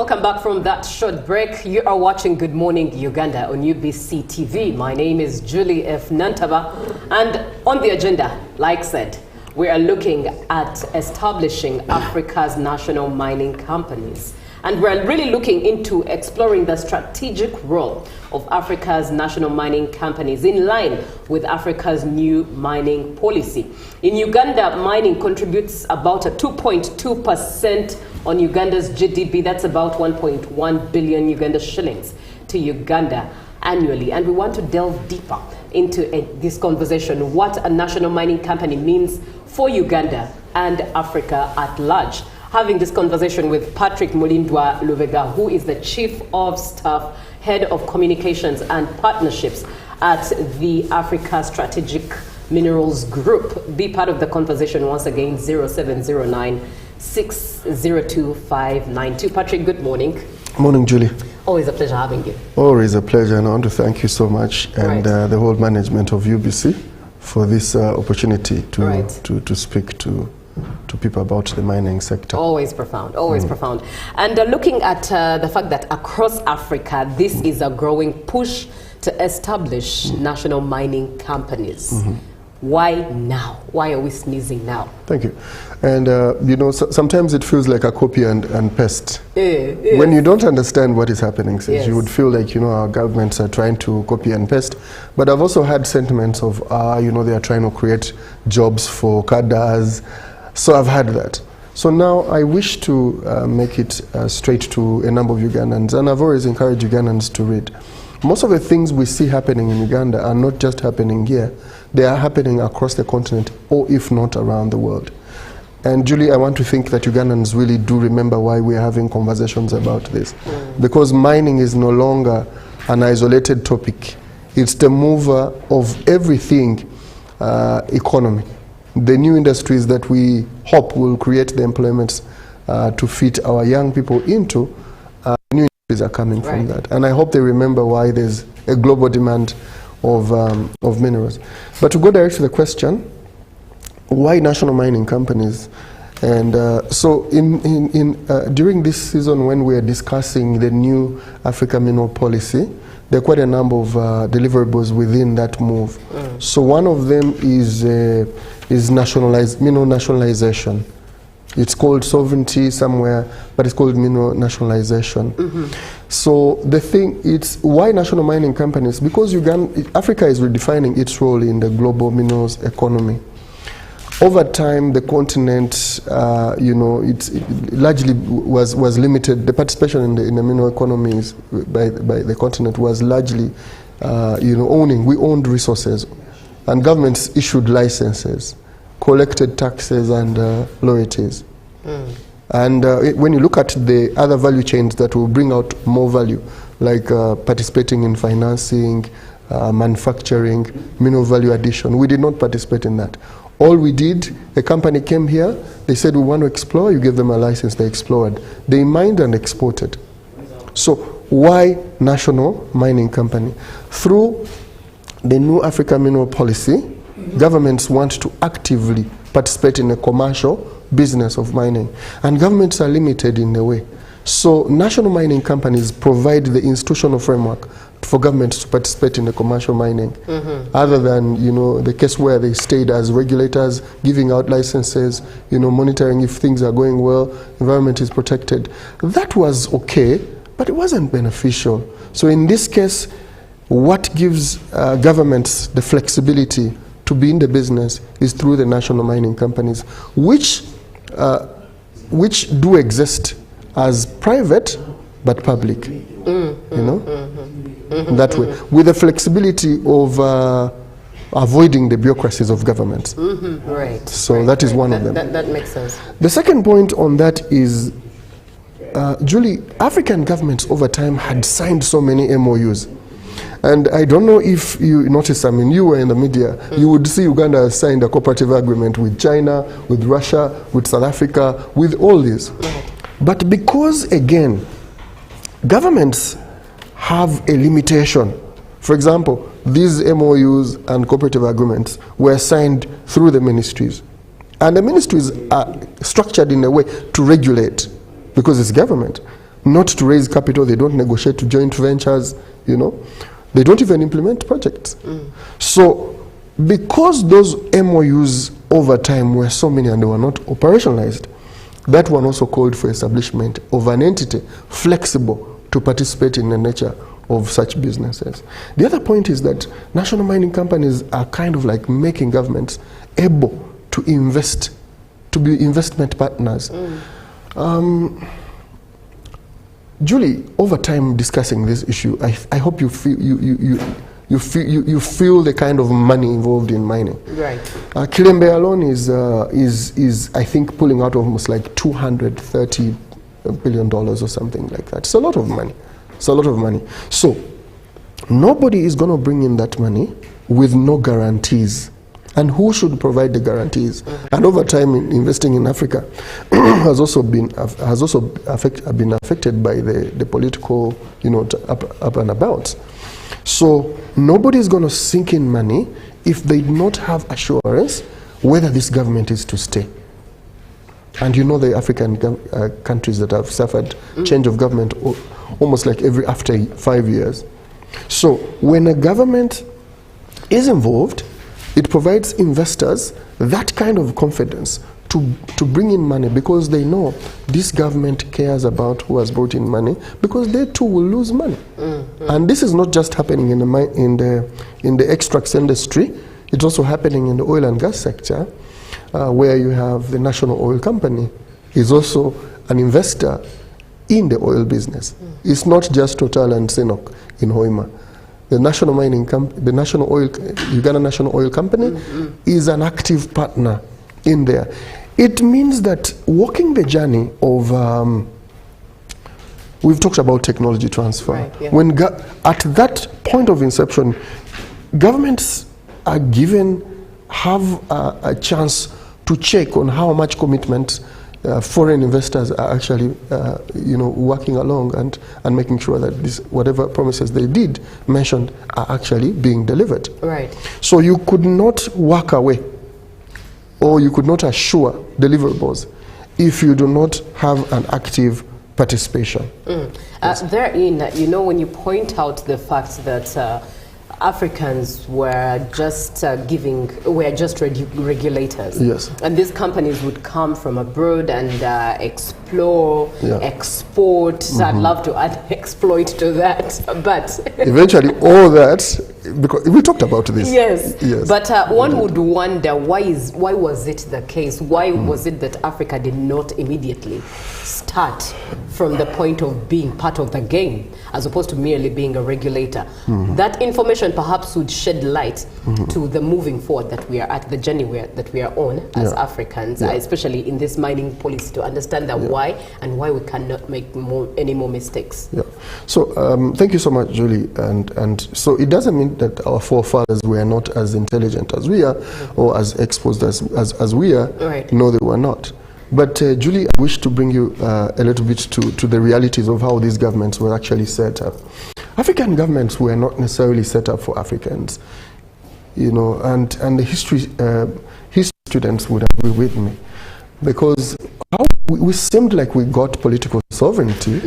Welcome back from that short break. You are watching Good Morning Uganda on UBC TV. My name is Julie F. Nantaba, and on the agenda, like said, we are looking at establishing Africa's national mining companies. And we're really looking into exploring the strategic role of Africa's national mining companies in line with Africa's new mining policy. In Uganda, mining contributes about a 2.2% on Uganda's GDP. That's about 1.1 billion Uganda shillings to Uganda annually. And we want to delve deeper into this conversation, what a national mining company means for Uganda and Africa at large. Having this conversation with Patrick Mulindwa Lubega, who is the Chief of Staff, Head of Communications and Partnerships at the Africa Strategic Minerals Group. Be part of the conversation once again, 0709 602 592. Patrick, good morning. Morning, Julie. Always a pleasure having you. Always a pleasure, and I want to thank you so much and the whole management of UBC for this opportunity to speak to people about the mining sector. Always profound, always profound. And looking at the fact that across Africa, this is a growing push to establish national mining companies. Why now? Why are we sneezing now? Thank you. And you know, sometimes it feels like a copy and paste. When you don't understand what is happening, you would feel like, you know, our governments are trying to copy and paste. But I've also had sentiments of, you know, they are trying to create jobs for cadres. So I've had that. So now I wish to make it straight to a number of Ugandans, and I've always encouraged Ugandans to read. Most of the things we see happening in Uganda are not just happening here, they are happening across the continent, or if not around the world. And Julie, I want to think that Ugandans really do remember why we are having conversations about this. Because mining is no longer an isolated topic. It's the mover of everything economy. The new industries that we hope will create the employments to fit our young people into, new industries are coming from that. And I hope they remember why there's a global demand of minerals. But to go direct to the question, why national mining companies? And so during this season when we are discussing the new Africa mineral policy, there are quite a number of deliverables within that move. So one of them is mineral nationalization. It's called sovereignty somewhere, but it's called mineral nationalization. So the thing, it's why national mining companies? Because Africa is redefining its role in the global minerals economy. Over time, the continent, you know, it largely was limited. The participation in the mineral economies by the continent was largely, you know, we owned resources, and governments issued licenses, collected taxes and royalties. And when you look at the other value chains that will bring out more value, like participating in financing, manufacturing, mineral value addition, we did not participate in that. All we did, a company came here, they said we want to explore, you gave them a license, they explored. They mined and exported. So why national mining company? Through the new Africa mineral policy, governments want to actively participate in a commercial business of mining. And governments are limited in the way. So national mining companies provide the institutional framework for governments to participate in the commercial mining, other than, you know, the case where they stayed as regulators, giving out licenses, you know, monitoring if things are going well, environment is protected. That was okay, but it wasn't beneficial. So in this case, what gives governments the flexibility to be in the business is through the national mining companies, which do exist as private but public, you know, that way, with the flexibility of avoiding the bureaucracies of governments. So that is one of them. That makes sense. The second point on that is, Julie, African governments over time had signed so many MOUs. And I don't know if you noticed, I mean, you were in the media, you would see Uganda has signed a cooperative agreement with China, with Russia, with South Africa, with all these. But because, again, governments have a limitation. For example, these MOUs and cooperative agreements were signed through the ministries. And the ministries are structured in a way to regulate, because it's government. not to raise capital. They don't negotiate to joint ventures, you know. They don't even implement projects. So because those MOUs over time were so many and they were not operationalized, that one also called for establishment of an entity flexible to participate in the nature of such businesses. The other point is that national mining companies are kind of like making governments able to invest, to be investment partners. Julie, over time discussing this issue, I hope you feel you feel the kind of money involved in mining. Right. Kilembe alone is I think pulling out almost like $230 billion or something like that. It's a lot of money. It's a lot of money. So nobody is going to bring in that money with no guarantees. And who should provide the guarantees? And over time, investing in Africa has also been affected by the political, you know, up and about. So nobody is going to sink in money if they do not have assurance whether this government is to stay. And you know the African countries that have suffered change of government almost like after 5 years. So when a government is involved, it provides investors that kind of confidence to bring in money, because they know this government cares about who has brought in money, because they too will lose money. And this is not just happening in the extracts industry, it's also happening in the oil and gas sector, where you have the National Oil Company is also an investor in the oil business. It's not just Total and Sinok in Hoima. The national mining the National Oil, Uganda National Oil Company is an active partner in there. It means that walking the journey of, we've talked about technology transfer. Right, yeah. When at that point of inception, governments are have a chance to check on how much commitment foreign investors are actually, you know, working along and making sure that whatever promises they did mentioned are actually being delivered. Right. So you could not walk away, or you could not assure deliverables if you do not have an active participation. Yes. Therein, you know, when you point out the fact that Africans were just regulators. Yes. And these companies would come from abroad and explore, export. I'd love to add exploit to that, but eventually all that, because we talked about this. Yes. Yes. But one would wonder why was it the case? Why was it that Africa did not immediately start from the point of being part of the game, as opposed to merely being a regulator? That information perhaps would shed light to the moving forward that we are at, the journey that we are on as Africans, especially in this mining policy, to understand that why and why we cannot make any more mistakes. Yeah. So thank you so much, Julie. And so it doesn't mean that our forefathers were not as intelligent as we are, or as exposed as we are. Right. No, they were not. But Julie, I wish to bring you a little bit to the realities of how these governments were actually set up. African governments were not necessarily set up for Africans, you know, and the history students would agree with me, because we seemed like we got political sovereignty,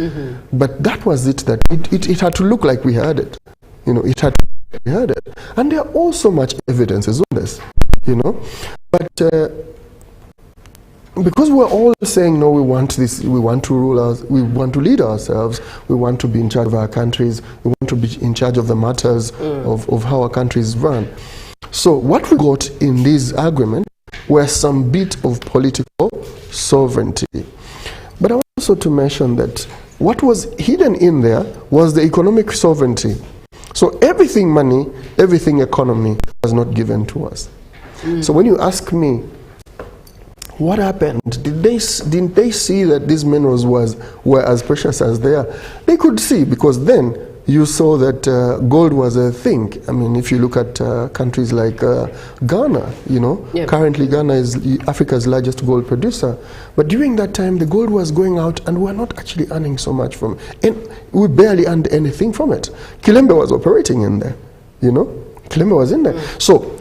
but that was it, that it had to look like we had it, you know, it had to look like we had it. And there are also much evidences on this, you know, but because we're all saying, no, we want this, we want to rule us, we want to lead ourselves, we want to be in charge of our countries, we want to be in charge of the matters of how our countries run. So what we got in this agreement were some bit of political sovereignty. But I want also to mention that what was hidden in there was the economic sovereignty. So everything money, everything economy was not given to us. So when you ask me, what happened? Didn't they see that these minerals were as precious as they are? They could see, because then you saw that gold was a thing. I mean, if you look at countries like Ghana, you know, currently Ghana is Africa's largest gold producer. But during that time, the gold was going out and we're not actually earning so much from it. And we barely earned anything from it. Kilembe was operating in there, you know. Kilembe was in there. So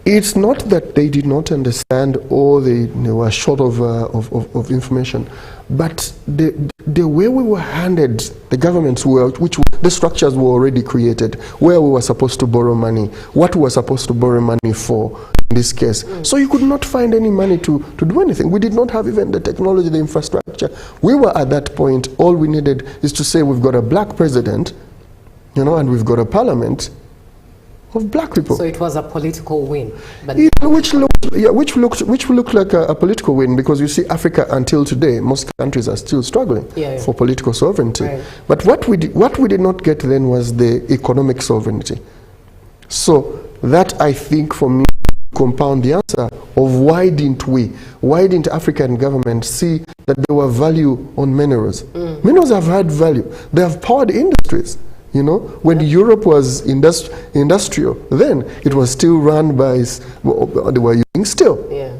It's not that they did not understand or they were short of information, but the way we were handed, the governments were, the structures were already created, where we were supposed to borrow money, what we were supposed to borrow money for in this case. So you could not find any money to do anything. We did not have even the technology, the infrastructure. We were at that point, all we needed is to say we've got a black president, and we've got a parliament of black people. So it was a political win, but which looked like a political win, because you see, Africa until today, most countries are still struggling for political sovereignty. Right. But what we did not get then was the economic sovereignty. So that, I think, for me, compound the answer of why didn't African governments see that there were value on minerals? Minerals have had value. They have powered industries. When Europe was industrial, then it was still run by, they were using steel. Yeah.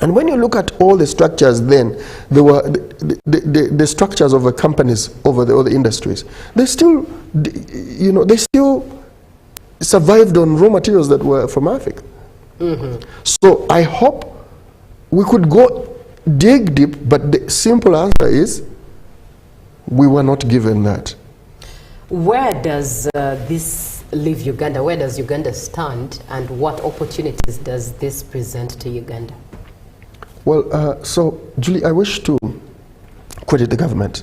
And when you look at all the structures then, there were the structures of the companies over the other industries. They still, they still survived on raw materials that were from Africa. So I hope we could go dig deep, but the simple answer is we were not given that. Where does this leave Uganda? Where does Uganda stand, and what opportunities does this present to Uganda? Well, so Julie, I wish to credit the government.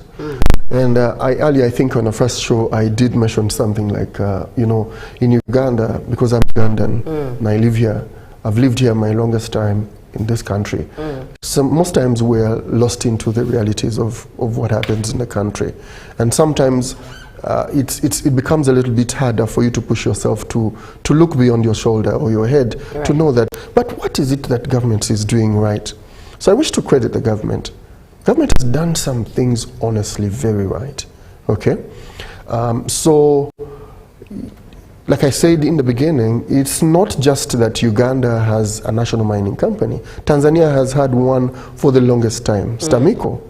And I think on the first show I did mention something like, in Uganda, because I'm Ugandan and I live here, I've lived here my longest time in this country. So most times we're lost into the realities of what happens in the country. And sometimes it becomes a little bit harder for you to push yourself to look beyond your shoulder or your head, to know that, but what is it that government is doing right? So I wish to credit the government. Government has done some things honestly very right, okay? So, like I said in the beginning, it's not just that Uganda has a national mining company. Tanzania has had one for the longest time, Stamico.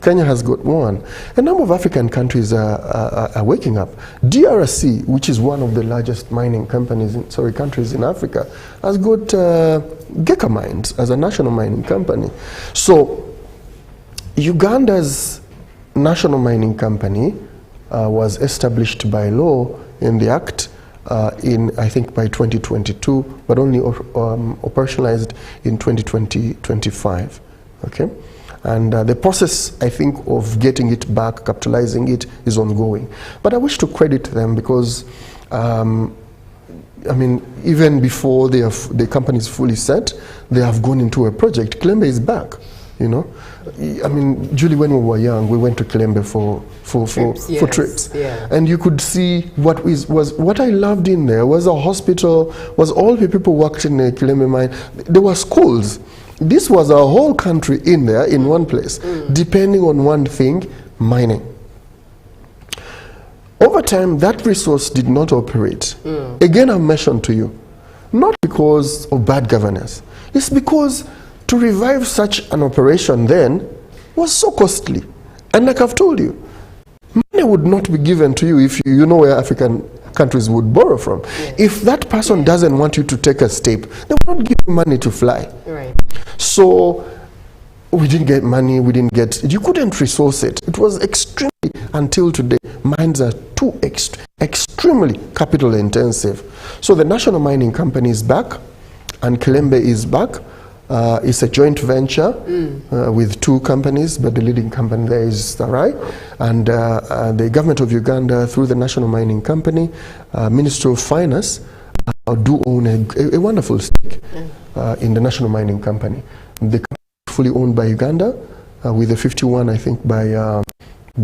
Kenya has got one. A number of African countries are waking up. DRC, which is one of the largest mining countries in Africa, has got Geka Mines as a national mining company. So Uganda's national mining company was established by law in the Act I think by 2022, but only operationalized in 2025. Okay? And the process, I think, of getting it back, capitalizing it, is ongoing. But I wish to credit them because, even before the company is fully set, they have gone into a project. Kilembe is back, Julie, when we were young, we went to Kilembe for trips. Yeah. And you could see what I loved in there was a hospital, was all the people worked in the Kilembe mine. There were schools. This was a whole country in there, in one place, depending on one thing, mining. Over time, that resource did not operate. Again, I mentioned to you, not because of bad governance. It's because to revive such an operation then was so costly. And like I've told you, money would not be given to you if you know where African countries would borrow from. Yes. If that person doesn't want you to take a step, they will not give you money to fly. Right. So we didn't get money, you couldn't resource it. It was extremely, until today, mines are too extremely capital intensive. So the national mining company is back, and Kilembe is back. It's a joint venture with two companies, but the leading company there is Sarai. And the government of Uganda, through the National Mining Company, Ministry of Finance, do own a wonderful stake in the National Mining Company. The company is fully owned by Uganda, with a 51, I think, by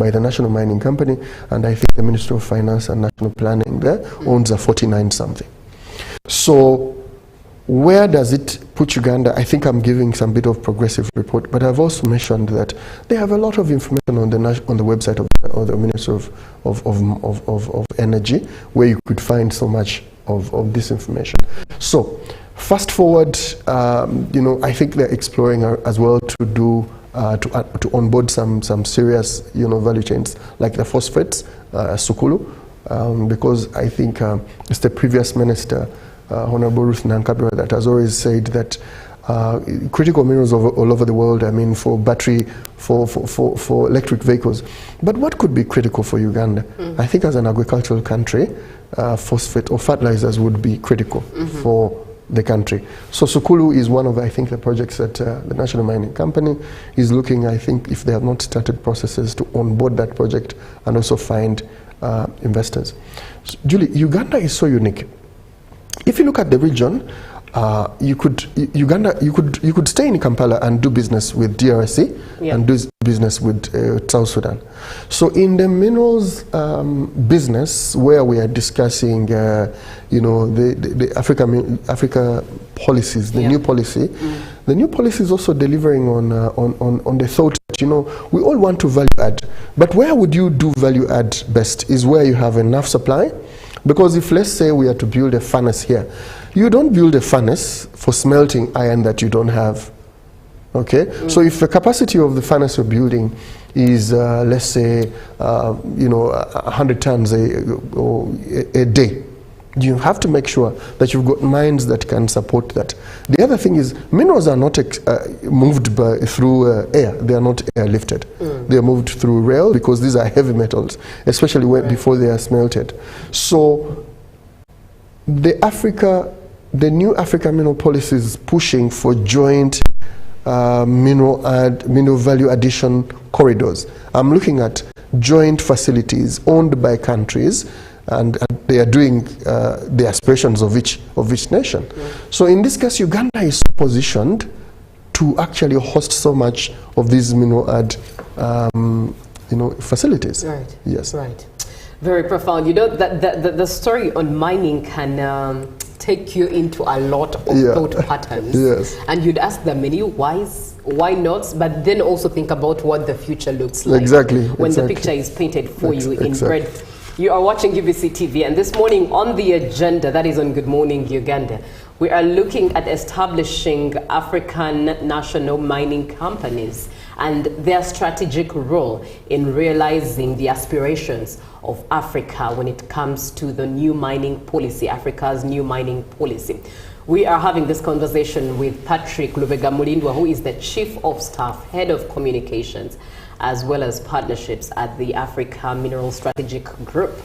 the National Mining Company, and I think the Ministry of Finance and National Planning there owns a 49 something. So where does it put Uganda? I think I'm giving some bit of progressive report, but I've also mentioned that they have a lot of information on the website of the Ministry of Energy, where you could find so much of this information. So fast forward, I think they're exploring as well to do to onboard some serious value chains like the phosphates, Sukulu, because I think it's the previous minister Honorable Ruth Nankabira, that has always said that critical minerals all over the world, I mean, for battery, for electric vehicles. But what could be critical for Uganda? I think as an agricultural country, phosphate or fertilizers would be critical for the country. So Sukulu is one of, I think, the projects that the National Mining Company is looking, I think, if they have not started processes to onboard that project and also find investors. So, Julie, Uganda is so unique. If you look at the region, you could stay in Kampala and do business with DRC and do business with South Sudan. So in the minerals business, where we are discussing, the Africa policies, the new policy, the new policy is also delivering on the thought that, we all want to value add, but where would you do value add best is where you have enough supply. Because if, let's say, we are to build a furnace here, you don't build a furnace for smelting iron that you don't have. Okay? So if the capacity of the furnace you're building is, let's say, 100 tons a day, you have to make sure that you've got mines that can support that. The other thing is, minerals are not moved through air. They are not airlifted. They are moved through rail because these are heavy metals, especially before they are smelted. So the new Africa mineral policy is pushing for joint mineral value addition corridors. I'm looking at joint facilities owned by countries, and they are doing the aspirations of each nation. So in this case, Uganda is positioned to actually host so much of these mineral add facilities. Right. Yes. Right. Very profound. That the story on mining can take you into a lot of thought patterns. Yes. And you'd ask the many whys, why not, but then also think about what the future looks like. Exactly. When the picture is painted for you in red. You are watching UBC TV, and this morning on the agenda, that is on Good Morning Uganda, we are looking at establishing African national mining companies and their strategic role in realizing the aspirations of Africa when it comes to the new mining policy, Africa's new mining policy. We are having this conversation with Patrick Lubega-Mulindwa, who is the Chief of Staff, Head of Communications, as well as partnerships at the Africa Mineral Strategic Group.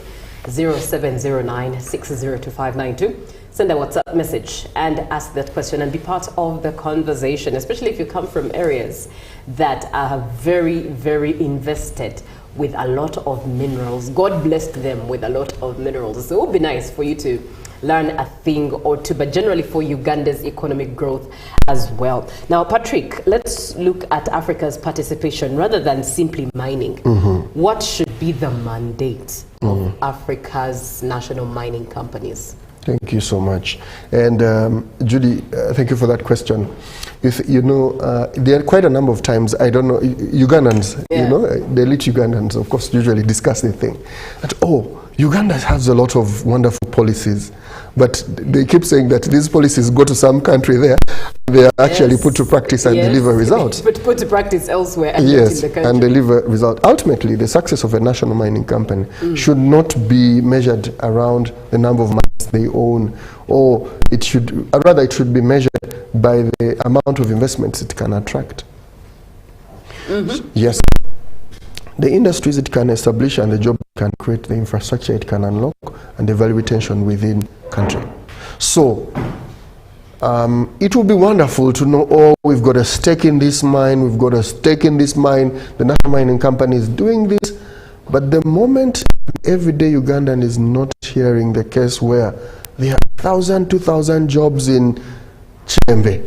0709-602592. Send a WhatsApp message and ask that question and be part of the conversation, especially if you come from areas that are very, very invested with a lot of minerals. God blessed them with a lot of minerals. So it would be nice for you to learn a thing or two, but generally for Uganda's economic growth as well. Now, Patrick, let's look at Africa's participation rather than simply mining. What should be the mandate of Africa's national mining companies? Thank you so much. And Judy, thank you for that question. There are quite a number of times, I don't know, Ugandans, the elite Ugandans, of course, usually discuss the thing. That, Uganda has a lot of wonderful policies, but they keep saying that these policies go to some country there, they are actually put to practice and deliver results. But put to practice elsewhere and yes, not in the country. And deliver results. Ultimately, the success of a national mining company should not be measured around the number of mines they own, or it should be measured by the amount of investments it can attract. Yes. The industries it can establish and the job it can create, the infrastructure it can unlock, and the value retention within country. So it would be wonderful to know, we've got a stake in this mine, we've got a stake in this mine, the national mining company is doing this, but the moment everyday Ugandan is not hearing the case where there are 1,000, 2,000 jobs in Chembe,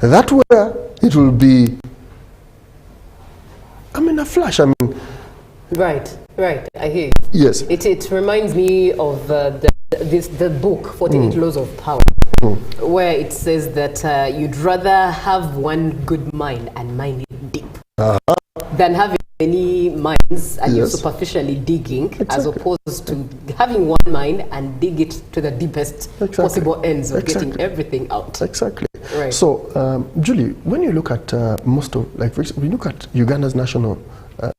that where it will be, a flash, Right, I hear you. Yes. It reminds me of the book, 48 Laws of Power, where it says that you'd rather have one good mine and mine it deep than having many mines and you're superficially digging, as opposed to having one mine and dig it to the deepest possible ends of getting everything out. Exactly. Right. So, Julie, when you look at we look at Uganda's national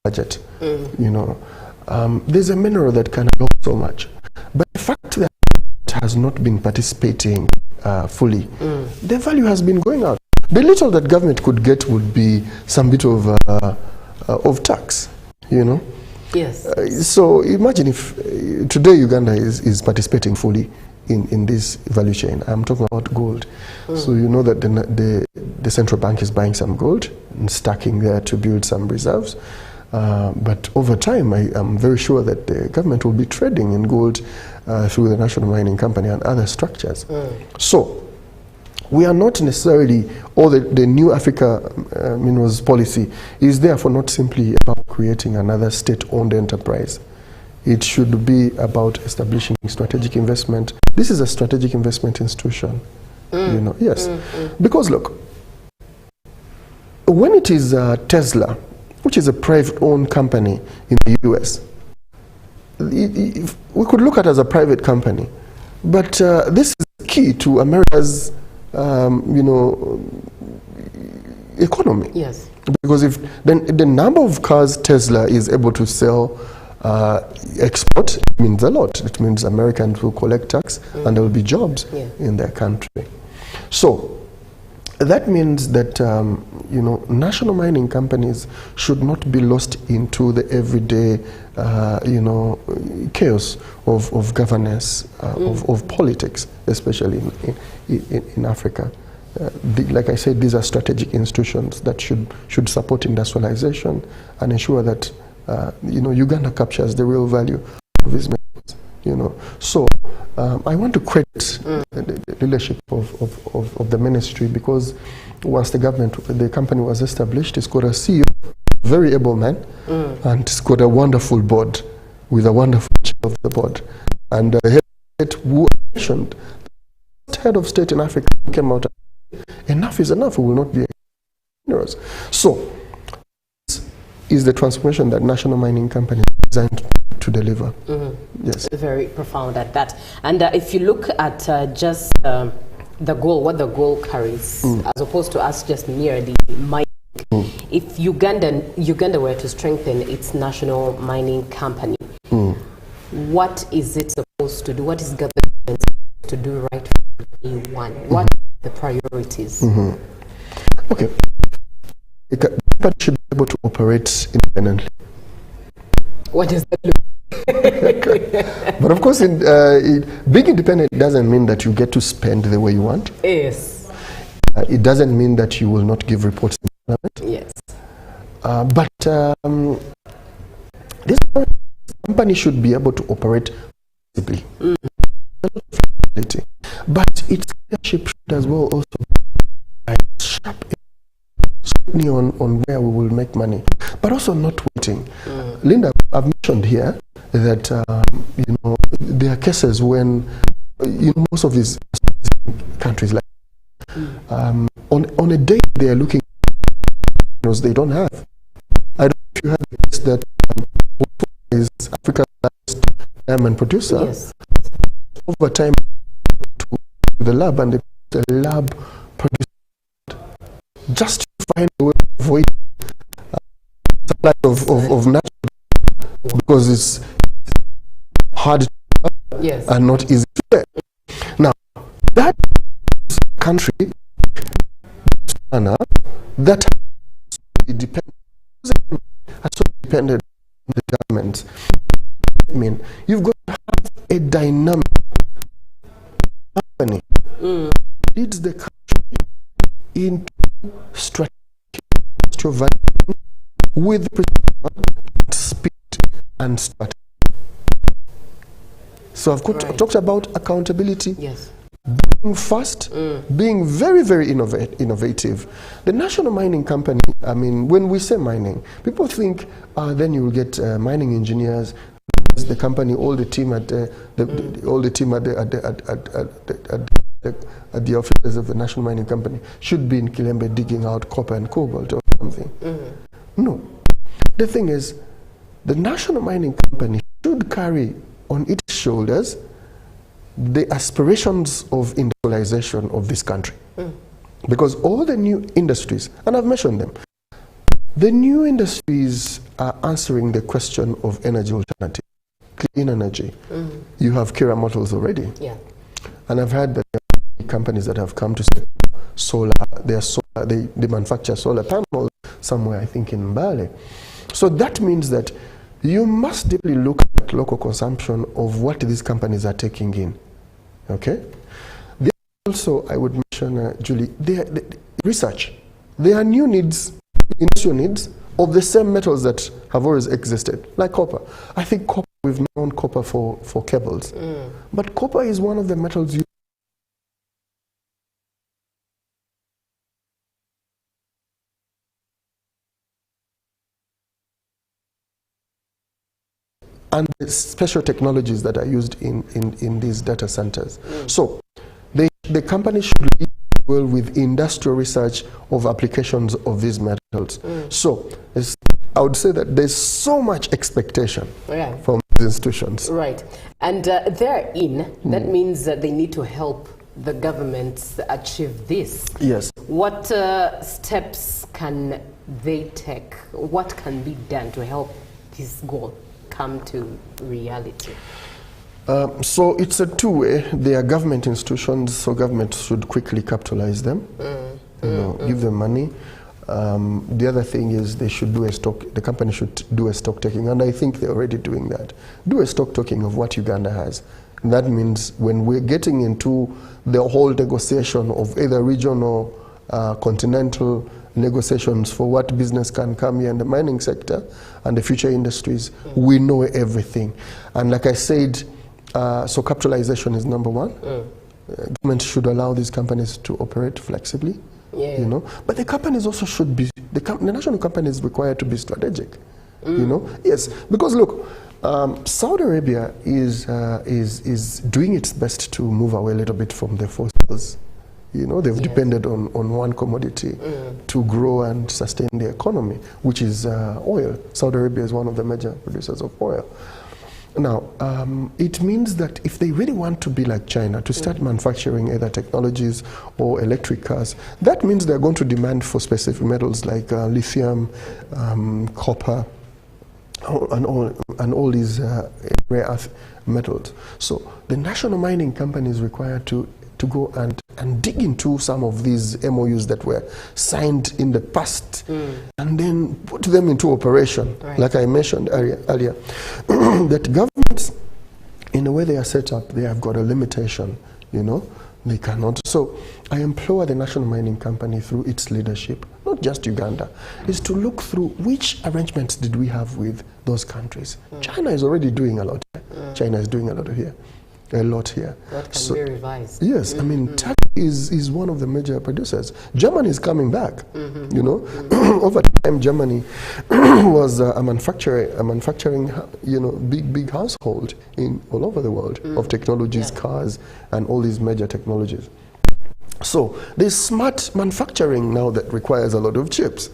budget, there's a mineral that can help so much. But the fact that has not been participating fully. The value has been going out. The little that government could get would be some bit of tax, you know. Yes. So imagine if today Uganda is participating fully in this value chain. I'm talking about gold. So you know that the central bank is buying some gold and stacking there to build some reserves. But over time, I'm very sure that the government will be trading in gold through the National Mining Company and other structures. So we are not necessarily, or the new Africa Minerals Policy is therefore not simply about creating another state-owned enterprise. It should be about establishing strategic investment. This is a strategic investment institution, you know. Yes, because look, when it is Tesla, which is a private-owned company in the US, we could look at it as a private company, but this is key to America's, you know, economy. Yes. Because if then the number of cars Tesla is able to sell, export, it means a lot. It means Americans will collect tax and there will be jobs in their country. So that means that you know, national mining companies should not be lost into the everyday you know, chaos of governance, of politics, especially in Africa. Like I said, these are strategic institutions that should support industrialization and ensure that you know, Uganda captures the real value of its minerals, you know. So I want to credit the leadership of the ministry, because once the company was established, it's got a CEO, very able man, and it's got a wonderful board with a wonderful chair of the board. And the head who mentioned, the head of state in Africa came out and said, enough is enough, we will not be minerals. So is the transformation that national mining company is designed to deliver. Yes. Very profound at that. And if you look at just the goal, what the goal carries, as opposed to us just merely mining, if Uganda were to strengthen its national mining company, what is it supposed to do? What is government supposed to do right from day one? What are the priorities? Okay. The company should be able to operate independently. What does that look? But of course, being independent doesn't mean that you get to spend the way you want. Yes. It doesn't mean that you will not give reports in Parliament. Yes. But this company should be able to operate flexibly. But its leadership should as well also be sharp on where we will make money, but also not waiting. Linda, I've mentioned here that you know, there are cases when you know, most of these countries, like on a day they are looking at they don't have. I don't know if you have the case that is Africa's largest diamond producer. Yes. Over time to the lab, and the lab produced just to find a way to avoid supply of natural, because it's hard and not easy to get. Now, that country, that depended on the government. I mean, you've got to have a dynamic company leads the country into strategic value with precision, speed, and strategy. So I've talked about accountability. Yes. Being fast, being very, very innovative. The National Mining Company, I mean, when we say mining, people think then you will get mining engineers, the company, all the team at the offices of the National Mining Company should be in Kilembe digging out copper and cobalt or something. No. The thing is, the National Mining Company should carry on its shoulders the aspirations of industrialization of this country. Because all the new industries, and I've mentioned them, the new industries are answering the question of energy alternative, clean energy. You have Kira Motors already. Yeah. And I've heard that there are companies that have come to solar, they manufacture solar panels somewhere, I think in Mbale. So that means that you must deeply look at local consumption of what these companies are taking in. Okay? Also, I would mention, Julie, research. There are new needs, industrial needs, of the same metals that have always existed, like copper. I think copper, we've known copper for cables. But copper is one of the metals you and the special technologies that are used in these data centers. So the company should lead well with industrial research of applications of these metals. So I would say that there's so much expectation from these institutions. Right. And therein, that means that they need to help the governments achieve this. Yes. What steps can they take? What can be done to help this goal come to reality? So it's a two-way. They are government institutions, so government should quickly capitalize them, give them money. The other thing is they should do the company should do a stock taking, and I think they're already doing that. Do a stock taking of what Uganda has. And that means when we're getting into the whole negotiation of either regional, continental negotiations for what business can come here in the mining sector and the future industries, we know everything. And like I said, so capitalization is number one. Government should allow these companies to operate flexibly, you know. But the companies also should be, the national company is required to be strategic, you know. Yes, because look, Saudi Arabia is doing its best to move away a little bit from the fossils. You know, they've depended on one commodity to grow and sustain the economy, which is oil. Saudi Arabia is one of the major producers of oil. Now, it means that if they really want to be like China, to start manufacturing either technologies or electric cars, that means they're going to demand for specific metals like lithium, copper, and all these rare earth metals. So the national mining company is required to go and dig into some of these MOUs that were signed in the past and then put them into operation. Like I mentioned earlier, that governments, in the way they are set up, they have got a limitation, you know. They cannot. So I implore the national mining company through its leadership, not just Uganda, is to look through which arrangements did we have with those countries. China is already doing a lot here. China is doing a lot here. That can be revised. Yes, I mean, Turkey is one of the major producers. Germany is coming back. You know, over time, Germany was a manufacturing, you know, big household in all over the world of technologies, cars, and all these major technologies. So there's smart manufacturing now that requires a lot of chips.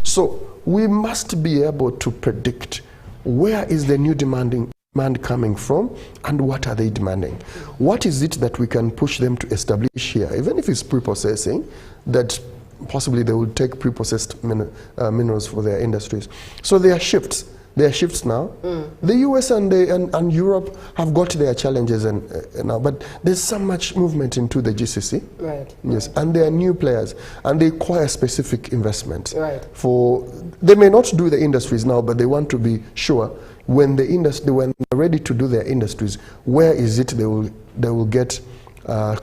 So we must be able to predict where is the new demand coming from and what are they demanding. What is it that we can push them to establish here, even if it's pre-processing, that possibly they will take pre-processed minerals for their industries. So there are shifts. There are shifts now. The US and Europe have got their challenges now, but there's so much movement into the GCC. Right. Yes, and there are new players, and they require specific investment. Right. They may not do the industries now, but they want to be sure when when they're ready to do their industries, where is it they will get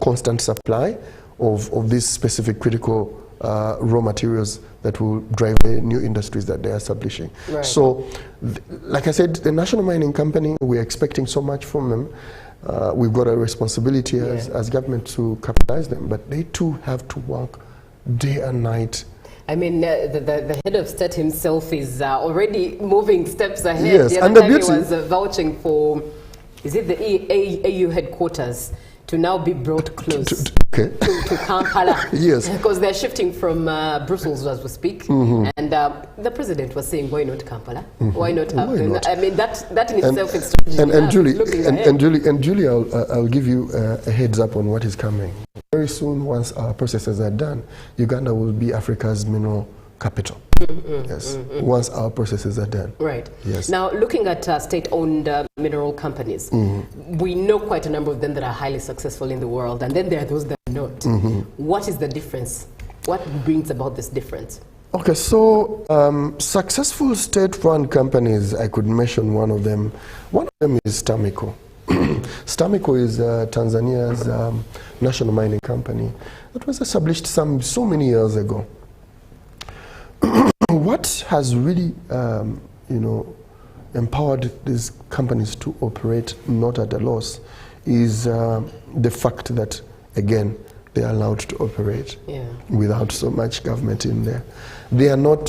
constant supply of these specific critical raw materials that will drive the new industries that they're establishing. Right. So, like I said, the national mining company, we're expecting so much from them. We've got a responsibility as government to capitalize them, but they too have to work day and night. I mean, the head of state himself is already moving steps ahead. Yes, the other time he was vouching for, is it the AU headquarters to now be brought close to Kampala? Yes. Because they're shifting from Brussels as we speak. And the president was saying, why not Kampala? Why not have them? I mean, that in itself is strategy. And Julie, I'll give you a heads up on what is coming. Very soon, once our processes are done, Uganda will be Africa's mineral capital. Yes, once our processes are done. Right. Yes. Now, looking at state-owned mineral companies, we know quite a number of them that are highly successful in the world, and then there are those that are not. What is the difference? What brings about this difference? Okay, so successful state-run companies, I could mention one of them. One of them is Stamico. Stamico is Tanzania's national mining company that was established so many years ago. What has really, empowered these companies to operate not at a loss is the fact that, again, they are allowed to operate without so much government in there. They are not,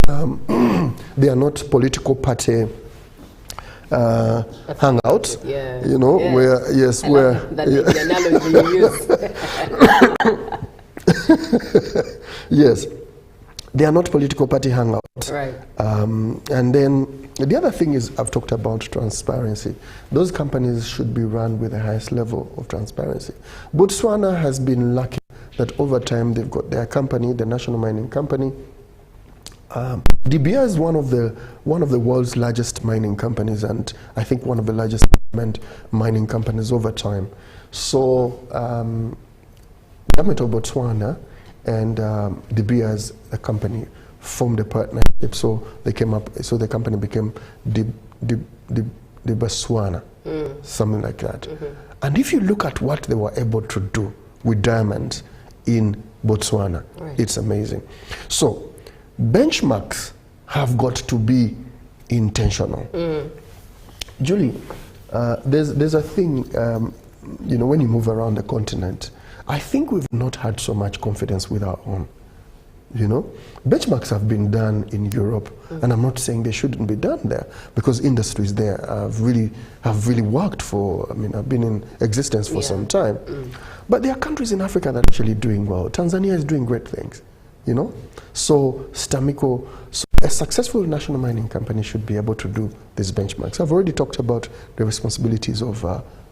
they are not political party hangout, where where the analogy you use. Yes, they are not political party hangouts. Right. And then the other thing is, I've talked about transparency. Those companies should be run with the highest level of transparency. Botswana has been lucky that over time they've got their company, the national mining company. DBR is one of the world's largest mining companies, and I think one of the largest mining companies over time. So, government of Botswana and DBR as a company formed a partnership. So they came up. So the company became Botswana, something like that. And if you look at what they were able to do with diamonds in Botswana, it's amazing. So benchmarks have got to be intentional. Julie, there's a thing, when you move around the continent, I think we've not had so much confidence with our own. Benchmarks have been done in Europe, and I'm not saying they shouldn't be done there, because industries there have really worked for, have been in existence for some time. But there are countries in Africa that are actually doing well. Tanzania is doing great things, So Stamico, so a successful national mining company should be able to do these benchmarks. I've already talked about the responsibilities of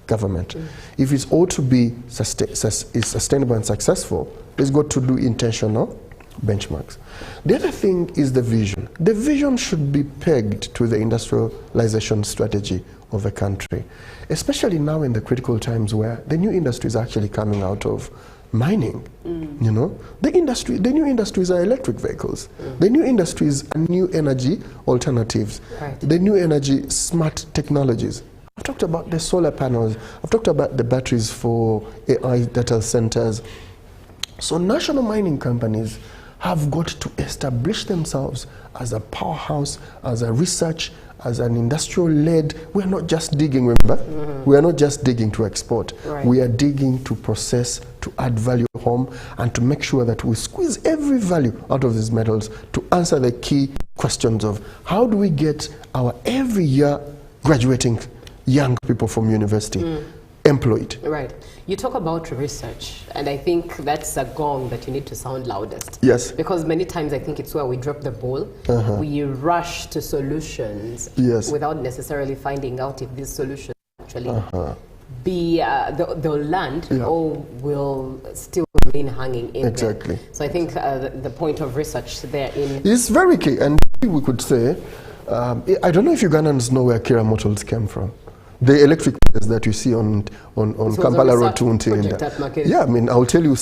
government. If it's all to be sustainable and successful, it's got to do intentional benchmarks. The other thing is the vision. The vision should be pegged to the industrialization strategy of a country, especially now in the critical times where the new industries are actually coming out of mining. The new industries are electric vehicles. The new industries are new energy alternatives. The new energy smart technologies. I've talked about the solar panels. I've talked about the batteries for AI data centers. So national mining companies have got to establish themselves as a powerhouse, as a research, as an industrial led. We're not just digging, remember? We are not just digging to export. We are digging to process, to add value home, and to make sure that we squeeze every value out of these metals to answer the key questions of how do we get our every year graduating young people from university employed. Right. You talk about research, and I think that's a gong that you need to sound loudest. Yes. Because many times I think it's where we drop the ball. We rush to solutions without necessarily finding out if these solutions actually they'll land or will still remain hanging in there. So I think the point of research there is very key. And we could say, I don't know if Ugandans know where Kira Motors came from. The electric cars that you see on Kampala Road to Untilinda. Yeah, I'll tell you,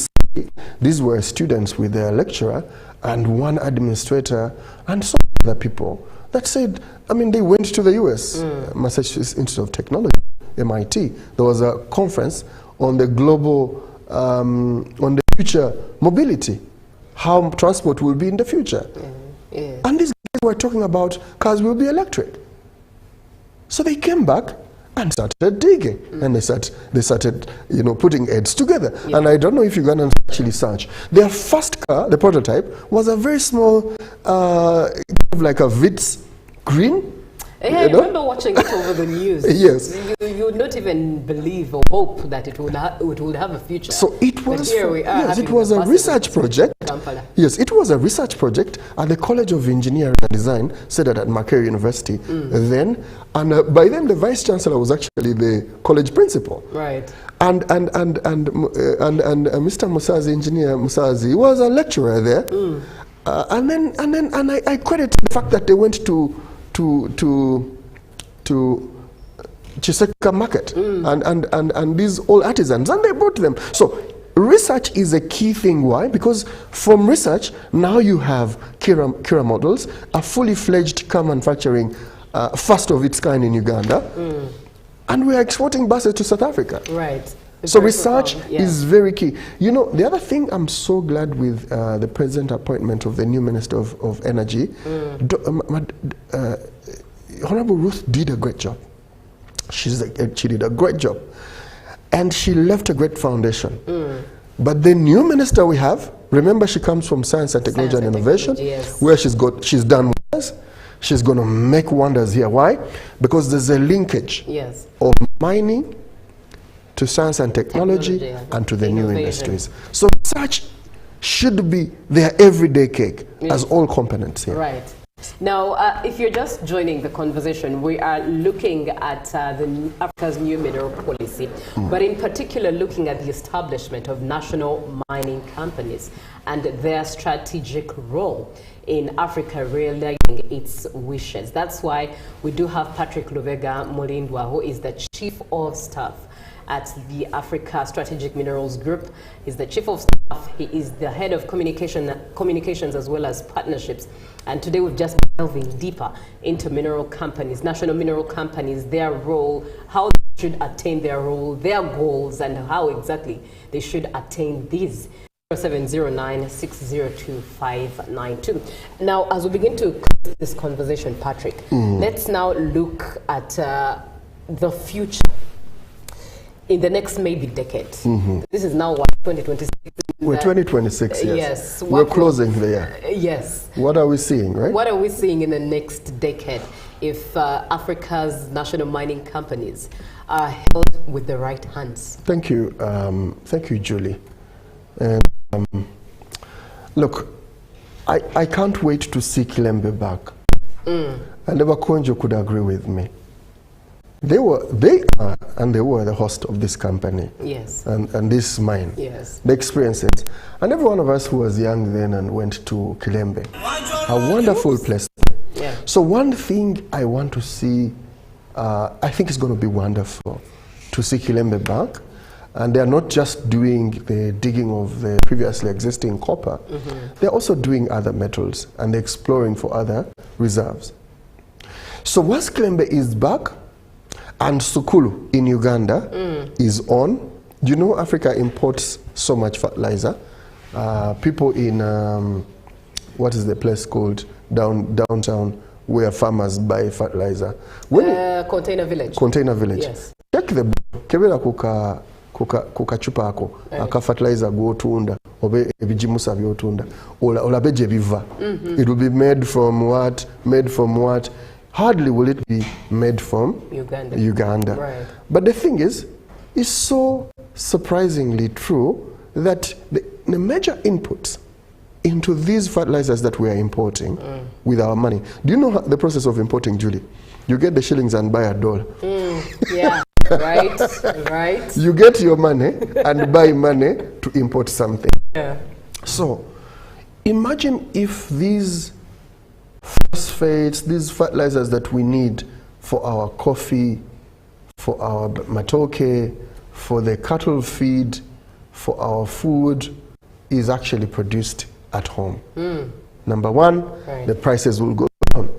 these were students with their lecturer and one administrator and some other people that said, they went to the US, Massachusetts Institute of Technology, MIT. There was a conference on the global, on the future mobility, how transport will be in the future. And these guys were talking about cars will be electric. So they came back and started digging, and they started, putting heads together. And I don't know if Ugandans actually search. Their first car, the prototype, was a very small, like a Vitz green. I remember watching it over the news. Yes. You would not even believe or hope that it would have a future. So it was, it was a research project. Yes, it was a research project at the College of Engineering and Design, set at Makerere University then. And by then, the vice chancellor was actually the college principal. Right. And Mr. Musazi, engineer Musazi, was a lecturer there. And I credit the fact that they went to Chiseka market and these old artisans, and they brought them. So research is a key thing. Why? Because from research, now you have Kira models, a fully fledged car manufacturing, first of its kind in Uganda, and we are exporting buses to South Africa. Right. So research is very key. You know, the other thing, I'm so glad with the present appointment of the new Minister of Energy. Honorable Ruth did a great job. She did a great job. And she left a great foundation. But the new minister we have, remember, she comes from Science and Technology and Innovation, where she's done wonders. She's going to make wonders here. Why? Because there's a linkage of mining to science and technology and to the new industries. So research should be their everyday cake as all components here. Right. Now, if you're just joining the conversation, we are looking at Africa's new mineral policy, but in particular looking at the establishment of national mining companies and their strategic role in Africa realizing its wishes. That's why we do have Patrick Lubega Mulindwa, who is the Chief of Staff at the Africa Strategic Minerals Group. He's the Chief of Staff. He is the Head of Communications as well as Partnerships. And today we've just been delving deeper into mineral companies, national mineral companies, their role, how they should attain their role, their goals, and how exactly they should attain these. 0709-602-592. Now, as we begin to close this conversation, Patrick, let's now look at the future in the next maybe decade. This is now what, 2026? We're 2026, yes. Yes. We're closing the year. Yes. What are we seeing, right? What are we seeing in the next decade if Africa's national mining companies are held with the right hands? Thank you, Julie. And look, I can't wait to see Kilembe back. And Nebakonjo could agree with me. They are the host of this company. Yes. And this mine. Yes. The experiences. And every one of us who was young then and went to Kilembe. A wonderful place. Yeah. So one thing I want to see, I think it's going to be wonderful to see Kilembe back. And they're not just doing the digging of the previously existing copper. They're also doing other metals and they're exploring for other reserves. So once Kilembe is back, and Sukulu in Uganda is on. You know, Africa imports so much fertilizer. People in, what is the place called downtown where farmers buy fertilizer? Container Village. Container Village. Yes. Check the kebera kuka chupa ako aka fertilizer go tunda obe ebijimusa byotunda olabe je biva. It will be made from what? Made from what? Hardly will it be made from Uganda. Right. But the thing is, it's so surprisingly true that the major inputs into these fertilizers that we are importing with our money. Do you know the process of importing, Julie? You get the shillings and buy $1. Yeah, right, right. You get your money and buy money to import something. Yeah. So, imagine if these phosphates, these fertilizers that we need for our coffee, for our matoke, for the cattle feed, for our food, is actually produced at home. Number one, the prices will go down.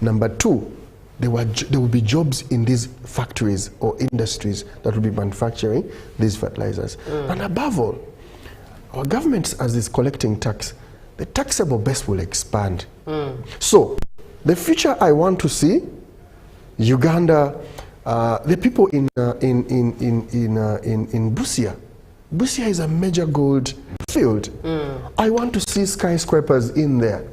Number two, there will be jobs in these factories or industries that will be manufacturing these fertilizers. And above all, our government, as is collecting tax, the taxable base will expand. So, the future I want to see, Uganda, the people in Busia. Busia is a major gold field. I want to see skyscrapers in there.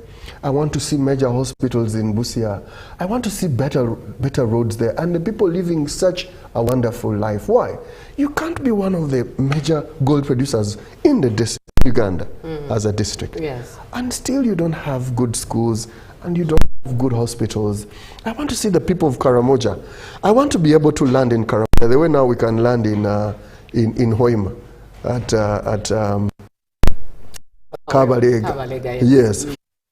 I want to see major hospitals in Busia. I want to see better roads there, and the people living such a wonderful life. Why? You can't be one of the major gold producers in the district, Uganda, as a district. Yes. And still you don't have good schools, and you don't have good hospitals. I want to see the people of Karamoja. I want to be able to land in Karamoja. The way now we can land in Hoima at Kabalega. Yes.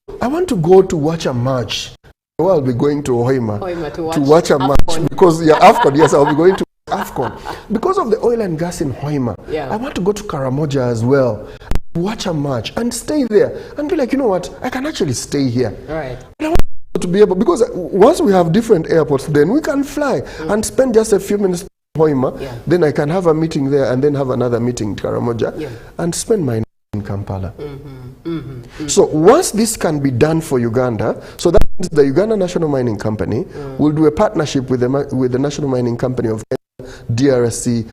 I want to go to watch a match. Well, I'll be going to Hoima to watch a match because AFCON. Yes, I'll be going to AFCON because of the oil and gas in Hoima. Yeah. I want to go to Karamoja as well, watch a match and stay there and be like, you know what, I can actually stay here. Right. And I want to be able, because once we have different airports, then we can fly and spend just a few minutes in Hoima. Yeah. Then I can have a meeting there and then have another meeting in Karamoja and spend my night in Kampala. So once this can be done for Uganda, so that means the Uganda National Mining Company will do a partnership with the National Mining Company of DRC,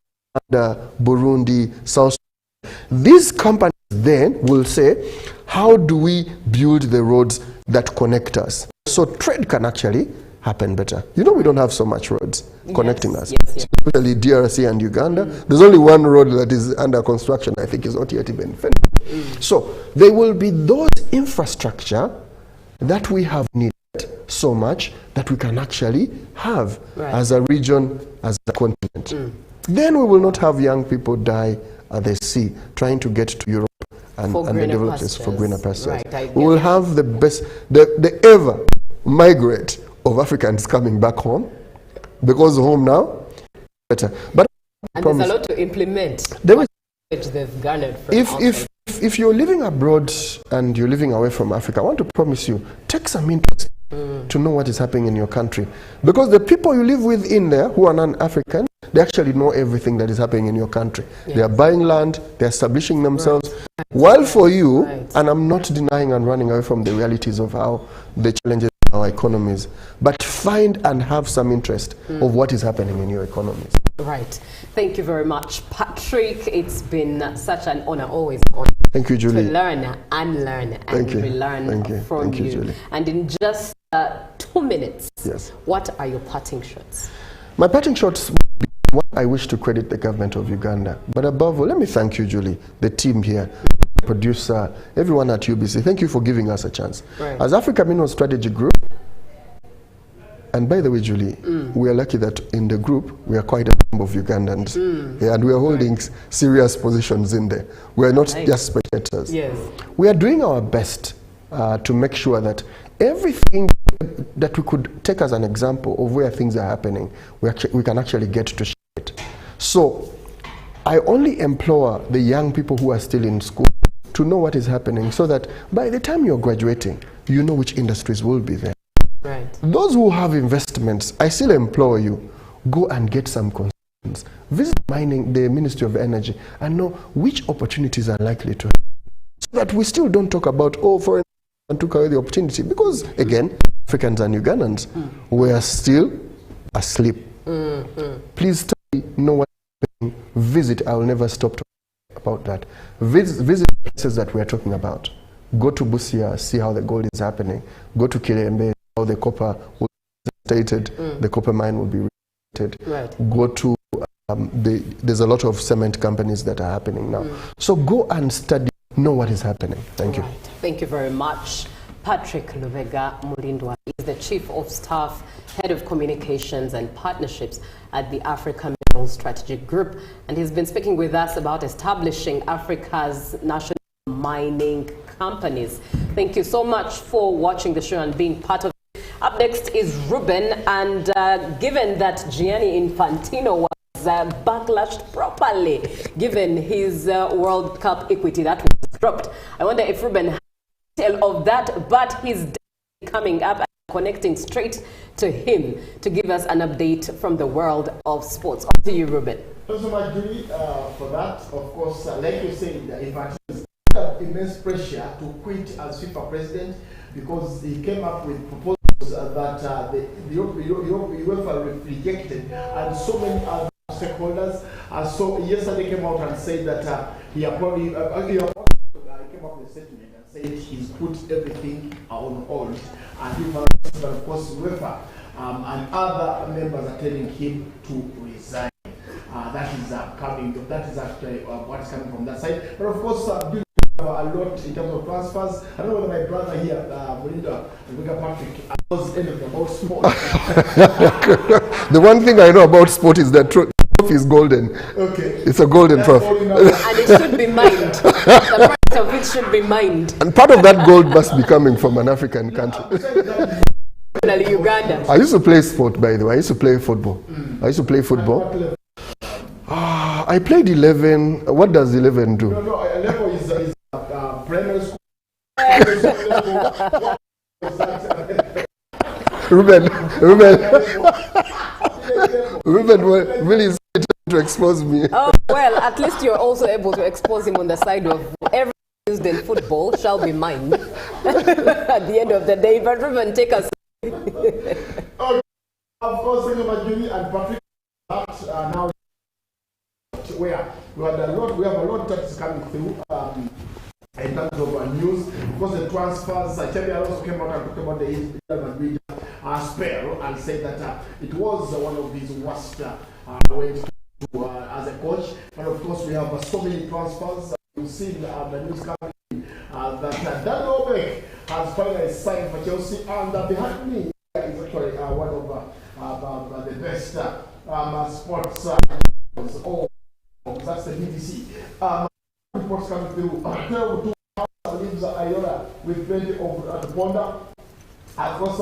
Burundi, South Sudan. These companies then will say, how do we build the roads that connect us? So trade can actually happen better. You know, we don't have so much roads connecting us, especially DRC and Uganda. There's only one road that is under construction, I think is not yet even finished. So there will be those infrastructure that we have needed so much that we can actually have as a region, as a continent. Then we will not have young people die at the sea trying to get to Europe and the developers for greener pastures. We will have the best, the ever migrate of Africans coming back home, because home now better. But and there's a lot to implement. There is they've garnered from if you're living abroad and you're living away from Africa, I want to promise you, take some interest to know what is happening in your country, because the people you live with in there who are non-African, they actually know everything that is happening in your country. They are buying land, they're establishing themselves. While for you, and I'm not denying and running away from the realities of how the challenges of our economies, but find and have some interest of what is happening in your economies. Right. Thank you very much, Patrick. It's been such an honor, always an honor. Thank you, Julie. To learn, unlearn, and relearn from you. Julie. And in just 2 minutes, what are your parting shots? My parting shots, what I wish to credit the government of Uganda. But above all, let me thank you, Julie, the team here, producer, everyone at UBC. Thank you for giving us a chance. As Africa Minerals Strategy Group, and by the way, Julie, we are lucky that in the group, we are quite a number of Ugandans. And we are holding serious positions in there. We are not just spectators. We are doing our best to make sure that everything that we could take as an example of where things are happening, we can actually get to share it. So I only implore the young people who are still in school to know what is happening, so that by the time you're graduating, you know which industries will be there. Those who have investments, I still implore you, go and get some consultants. Visit the Ministry of Energy and know which opportunities are likely to happen, so that we still don't talk about, oh, foreign and took away the opportunity, because again, Africans and Ugandans were still asleep. Please know what happening. Visit. I will never stop talking about that. Visit places that we are talking about. Go to Busia, see how the gold is happening. Go to Kirembe, how the copper will be stated, the copper mine will be restated. Go to there's a lot of cement companies that are happening now. So go and study, know what is happening. Thank you. Thank you very much. Patrick Lubega Mulindwa is the Chief of Staff, Head of Communications and Partnerships at the Africa Minerals Strategic Group, and he's been speaking with us about establishing Africa's national mining companies. Thank you so much for watching the show and being part of it. Up next is Ruben, and given that Gianni Infantino was backlashed properly, given his World Cup equity that was dropped, I wonder if Ruben has detail of that, but he's coming up and connecting straight to him to give us an update from the world of sports. Up to you, Ruben. Thank you so much, Julie, for that. Of course, like you said, Infantino is under immense pressure to quit as FIFA president, because he came up with proposals that the UEFA rejected, and so many other stakeholders. So yesterday came out and said that he probably came up with a statement and said he's put everything on hold, and but of course UEFA and other members are telling him to resign. That is coming. That is actually what is coming from that side. But of course, a lot in terms of transfers. I don't know whether my brother here, Melinda Patrick, knows anything about sport. The one thing I know about sport is that trophy is golden. Okay. It's a golden trophy. And it should be mined. of it should be mined. And part of that gold must be coming from an African country. Uganda. I used to play sport, by the way. I used to play football. I used to play football. I played 11. What does 11 do? No, level is primary school. Ruben really is to expose me. Oh, well, at least you're also able to expose him on the side of everything used in football shall be mine at the end of the day. But Ruben, take us. Of course, Julie and Patrick, now where we have a lot that is coming through in terms of news. Of course, the transfers. Chevy also came out and talked about the spell and said that it was one of his worst ways to as a coach. And of course, we have so many transfers. You've seen the news coming in that Dan Lobek has finally signed for Chelsea, and behind me is actually one of the best sports. That's the BBC. Reports coming through. Leaves Iola with plenty of the ponder. Of course,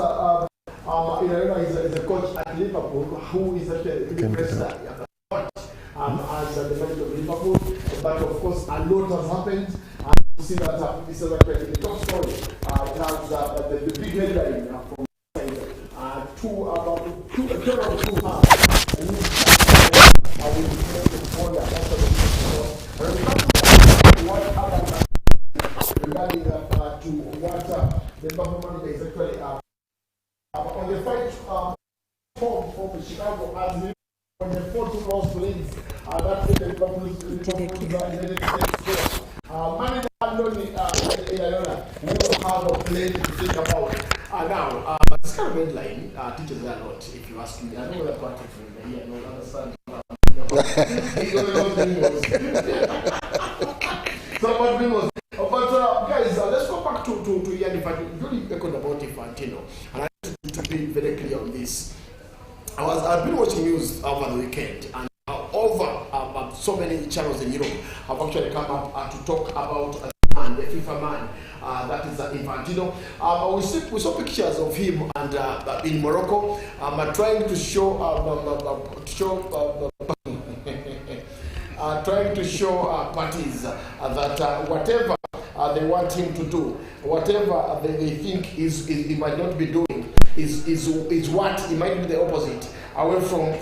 Iola is a coach at Liverpool who is actually the president as the manager of Liverpool. But of course, a lot has happened. You see that this is actually the top story. It has the big headline from two regarding to what the government is actually on the fight home for the Chicago as on the 4-2 leads that is the United States. Manager Andoni will have a play to think about. Now, this kind of headline teaches a lot, if you ask me. I know that part of here, I don't understand. But guys, let's go back to Ian Infantino. Really echoed about Infantino, and I need to be very clear on this. I've been watching news over the weekend, and over so many channels in Europe have actually come up to talk about the FIFA man, that is Infantino. We saw pictures of him and in Morocco, trying to show parties that whatever they want him to do, whatever they think he might not be doing, is what he might be the opposite. Away from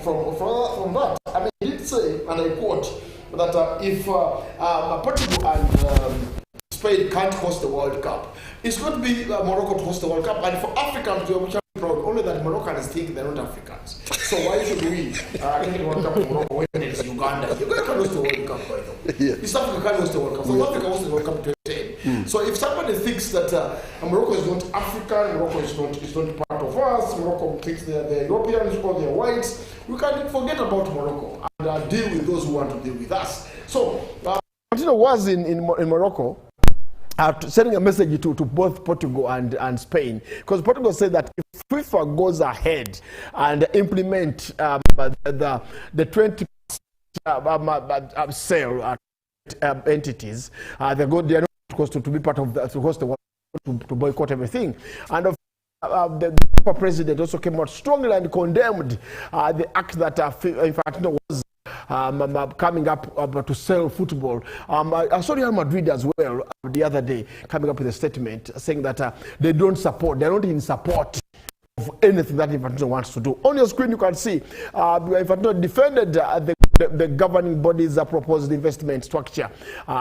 that, I mean, he did say, and I quote, that if Portugal and Spain can't host the World Cup, it's going to be Morocco to host the World Cup, and for Africans to be proud, only that Moroccans think they're not Africans. So why should we get the World Cup in Morocco when it's Uganda? Uganda can host the World Cup, by the way. East Africa can host the World Cup. South Africa hosted the World Cup in 2010. So if somebody thinks that Morocco is not African, Morocco is not part of us, Morocco thinks they're Europeans or they're whites, we can forget about Morocco and deal with those who want to deal with us. So, Infantino was in Morocco. Sending a message to both Portugal and Spain, because Portugal said that if FIFA goes ahead and implement the 20% sale entities, they are not supposed to be part of to host the World Cup, to boycott everything. And the president also came out strongly and condemned the act that Infantino was coming up to sell football. I saw Real Madrid as well the other day coming up with a statement saying that they're not in support of anything that Infantino wants to do. On your screen you can see Infantino defended the governing body's proposed investment structure,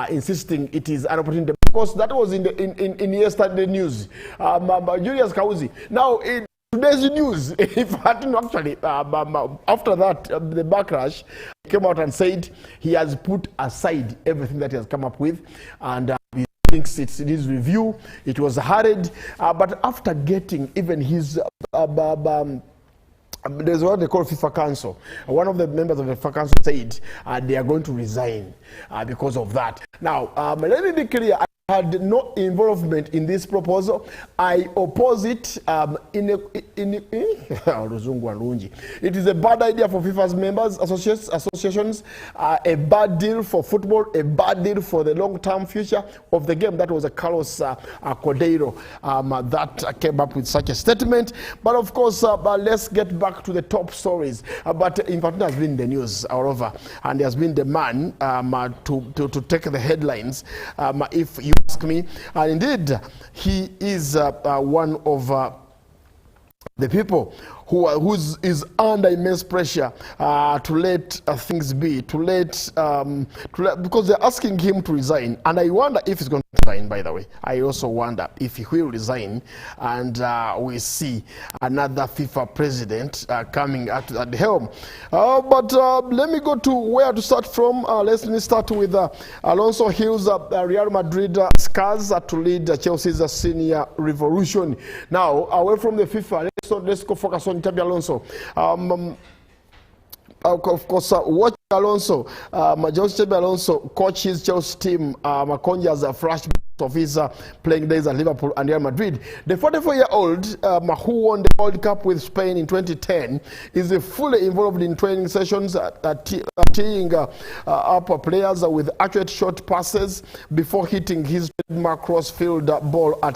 insisting it is an opportunity. Because that was in yesterday news. Julius Kauzi. Now in today's news, Infantino actually, after that, the backlash, came out and said he has put aside everything that he has come up with, and he thinks it's in his review. It was hurried, but after getting even his there's what they call FIFA Council. One of the members of the FIFA Council said they are going to resign because of that. Now, let me be clear. had no involvement in this proposal. I oppose it. It is a bad idea for FIFA's members, associations, a bad deal for football, a bad deal for the long-term future of the game. That was a Carlos Cordeiro that came up with such a statement. But of course, let's get back to the top stories. But Infantino has been in the news all over, and he has been the man to take the headlines. If you ask me, and indeed he is one of the people who is under immense pressure to let things be, because they're asking him to resign. And I wonder if he's going to resign, by the way. I also wonder if he will resign, and we see another FIFA president coming at the helm. But let me go to where to start from. Let me start with Alonso Hill's Real Madrid scars to lead Chelsea's senior revolution. Now, away from the FIFA, let's go focus on Xabi Alonso. Of course, watch Alonso, Xabi Alonso coach his Chelsea team. Conjures a flashback of his playing days at Liverpool and Real Madrid. The 44-year-old who won the World Cup with Spain in 2010 is fully involved in training sessions, teeing up players with accurate short passes before hitting his trademark cross-field ball at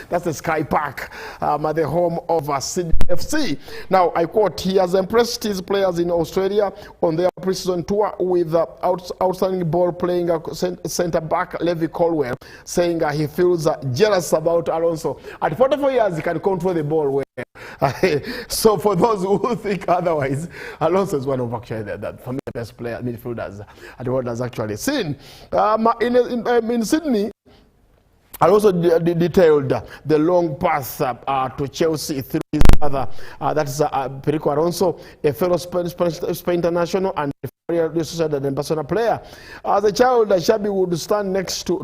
that's the Sky Park, at the home of Sydney FC. Now, I quote, he has impressed his players in Australia on their pre-season tour with outstanding ball-playing centre-back Levi Colwell, saying he feels jealous about Alonso. At 44 years, he can control the ball well. So for those who think otherwise, Alonso is one of actually for me the best player midfielders the world has actually seen. In Sydney, Alonso detailed the long path to Chelsea through his father, that is Perico Alonso, a fellow Spain international and and Barcelona player. As a child, Xabi would stand next to